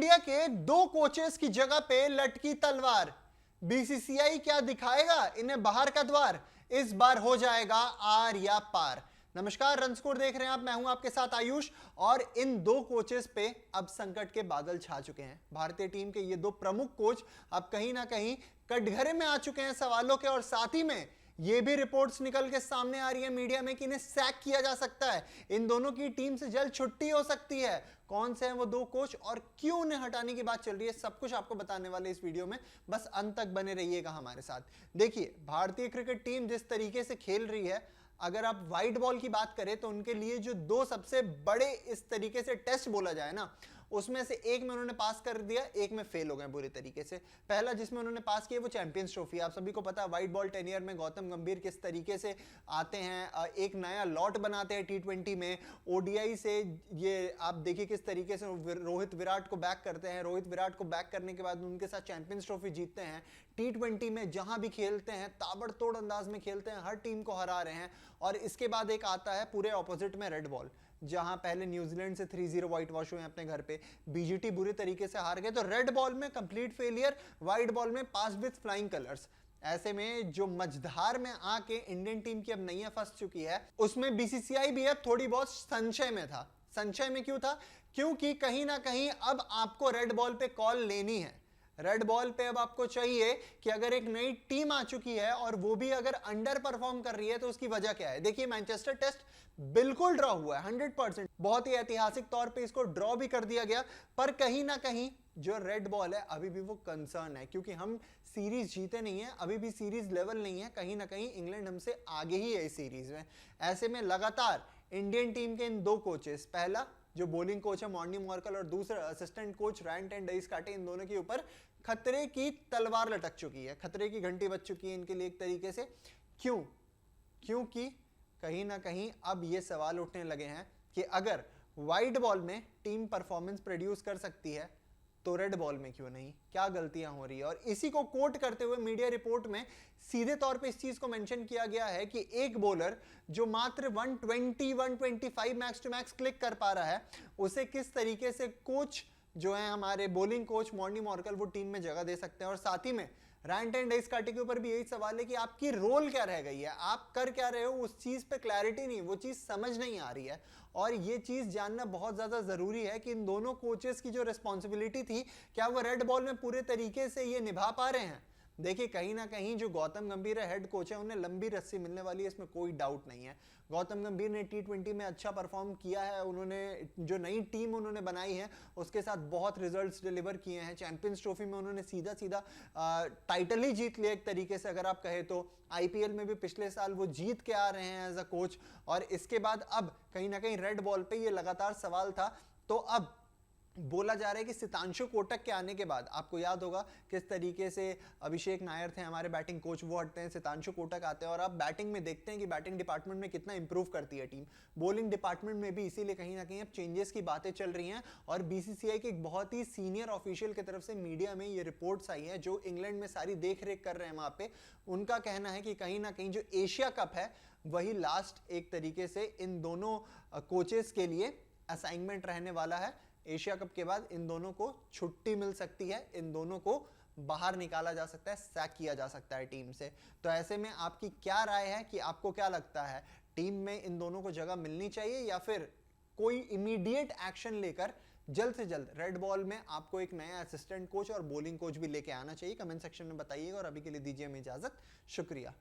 India के दो coaches की जगह पे लटकी तलवार। बीसीसीआई क्या दिखाएगा इन्हें बाहर का द्वार? इस बार हो जाएगा आर या पार। नमस्कार, रन स्कोर देख रहे हैं आप, मैं हूं आपके साथ आयुष। और इन दो कोचेस पे अब संकट के बादल छा चुके हैं। भारतीय टीम के ये दो प्रमुख कोच अब कहीं ना कहीं कटघरे में आ चुके हैं सवालों के, और साथ ही में ये भी रिपोर्ट्स निकल के सामने आ रही है मीडिया में कि इन्हें सैक किया जा सकता है। इन दोनों की टीम से जल्द छुट्टी हो सकती है। कौन से हैं वो दो कोच और क्यों उन्हें हटाने की बात चल रही है, सब कुछ आपको बताने वाले इस वीडियो में, बस अंत तक बने रहिएगा हमारे साथ। देखिए, भारतीय क्रिकेट टीम जिस तरीके से खेल रही है, अगर आप व्हाइट बॉल की बात करें तो उनके लिए जो दो सबसे बड़े इस तरीके से टेस्ट बोला जाए ना, उसमें से एक में उन्होंने पास कर दिया, एक में फेल हो गए बुरी तरीके से। पहला जिसमें उन्होंने पास किया वो चैंपियंस ट्रॉफी। आप सभी को पता है व्हाइट बॉल टेनियर में गौतम गंभीर किस तरीके से आते हैं, एक नया लॉट बनाते हैं टी20 में। ओडीआई से ये आप देखिए किस तरीके से रोहित विराट को बैक करते हैं। रोहित विराट को बैक करने के बाद उनके साथ चैंपियंस ट्रॉफी जीतते हैं। टी20 में जहां भी खेलते हैं ताबड़तोड़ अंदाज में खेलते हैं, हर टीम को हरा रहे हैं। और इसके बाद एक आता है पूरे ऑपोजिट में रेड बॉल, जहां पहले न्यूजीलैंड से 3-0 व्हाइट वॉश हुए अपने घर पे, बीजीटी बुरी तरीके से हार गए। तो रेड बॉल में कंप्लीट फेलियर, व्हाइट बॉल में पास विथ फ्लाइंग कलर्स। ऐसे में जो मझधार में आके इंडियन टीम की अब नैया फंस चुकी है, उसमें बीसीसीआई भी अब थोड़ी बहुत संशय में था। संशय में क्यों था? क्योंकि कहीं ना कहीं अब आपको रेड बॉल पे कॉल लेनी है। रेड बॉल पे अब आपको चाहिए कि अगर एक नई टीम आ चुकी है और वो भी अगर अंडर परफॉर्म कर रही है तो उसकी वजह क्या है। देखिए, मैनचेस्टर टेस्ट बिल्कुल ड्रॉ हुआ है 100%, बहुत ही ऐतिहासिक तौर पे इसको ड्रॉ भी कर दिया गया। पर कहीं ना कहीं जो रेड बॉल है अभी भी वो कंसर्न है, क्योंकि हम सीरीज जीते नहीं है, अभी भी सीरीज लेवल नहीं है। कहीं ना कहीं इंग्लैंड हमसे आगे ही है इस सीरीज में। ऐसे में लगातार इंडियन टीम के इन दो कोचेस, पहला जो बॉलिंग कोच है मॉर्नी मॉर्कल और दूसरा असिस्टेंट कोच रैंट एंड डेइसकाटे, इन दोनों के ऊपर खतरे की तलवार लटक चुकी है, खतरे की घंटी बज चुकी है इनके लिए एक तरीके से। क्यों? क्योंकि कहीं ना कहीं अब ये सवाल उठने लगे हैं कि अगर व्हाइट बॉल में टीम परफॉर्मेंस प्रोड्यूस कर सकती है तो रेड बॉल में क्यों नहीं, क्या गलतियां हो रही है। और इसी को कोट करते हुए मीडिया रिपोर्ट में सीधे तौर पे इस चीज को मेंशन किया गया है कि एक बॉलर जो मात्र 120-125 मैक्स टू मैक्स क्लिक कर पा रहा है, उसे किस तरीके से कोच जो है हमारे बॉलिंग कोच मॉर्नी मॉर्कल वो टीम में जगह दे सकते हैं। और साथ ही में रैंट एंड डेइसकाटे के ऊपर भी यही सवाल है कि आपकी रोल क्या रह गई है, आप कर क्या रहे हो, उस चीज पे क्लैरिटी नहीं, वो चीज समझ नहीं आ रही है। और ये चीज जानना बहुत ज्यादा जरूरी है कि इन दोनों कोचेस की जो रिस्पॉन्सिबिलिटी थी, क्या वो रेड बॉल में पूरे तरीके से ये निभा पा रहे हैं। देखिए, कहीं ना कहीं जो गौतम गंभीर है हेड कोच है, उन्हें लंबी रस्सी मिलने वाली है, इसमें कोई डाउट नहीं है। गौतम गंभीर ने टी20 में अच्छा परफॉर्म किया है, उन्होंने जो नई टीम उन्होंने बनाई है उसके साथ बहुत रिजल्ट्स डिलीवर किए हैं। चैंपियंस ट्रॉफी में उन्होंने सीधा सीधा टाइटल ही जीत लिया एक तरीके से, अगर आप कहें तो। आईपीएल में भी पिछले साल वो जीत के आ रहे हैं एज अ कोच। और इसके बाद अब कहीं ना कहीं रेड बॉल पे ये लगातार सवाल था। तो अब बोला जा रहा है कि सितांशु कोटक के आने के बाद, आपको याद होगा किस तरीके से अभिषेक नायर थे हमारे बैटिंग कोच, वो हटते हैं, सितांशु कोटक आते हैं। और आप बैटिंग में देखते हैं कि बैटिंग डिपार्टमेंट में कितना इंप्रूव करती है टीम। बॉलिंग डिपार्टमेंट में भी इसीलिए कहीं ना कहीं अब चेंजेस की बातें चल रही हैं। और बीसीसीआई के एक बहुत ही सीनियर ऑफिशियल की तरफ से मीडिया में ये रिपोर्ट्स आई हैं, जो इंग्लैंड में सारी देख रेख कर रहे हैं वहां पे। उनका कहना है कि कहीं ना कहीं जो एशिया कप है वही लास्ट एक तरीके से इन दोनों कोचेस के लिए असाइनमेंट रहने वाला है। एशिया कप के बाद इन दोनों को छुट्टी मिल सकती है, इन दोनों को बाहर निकाला जा सकता है, सैक किया जा सकता है टीम से। तो ऐसे में आपकी क्या राय है कि आपको क्या लगता है, टीम में इन दोनों को जगह मिलनी चाहिए या फिर कोई इमीडिएट एक्शन लेकर जल्द से जल्द रेड बॉल में आपको एक नया असिस्टेंट कोच और बॉलिंग कोच भी लेके आना चाहिए? कमेंट सेक्शन में बताइएगा। और अभी के लिए दीजिए हमें इजाजत, शुक्रिया।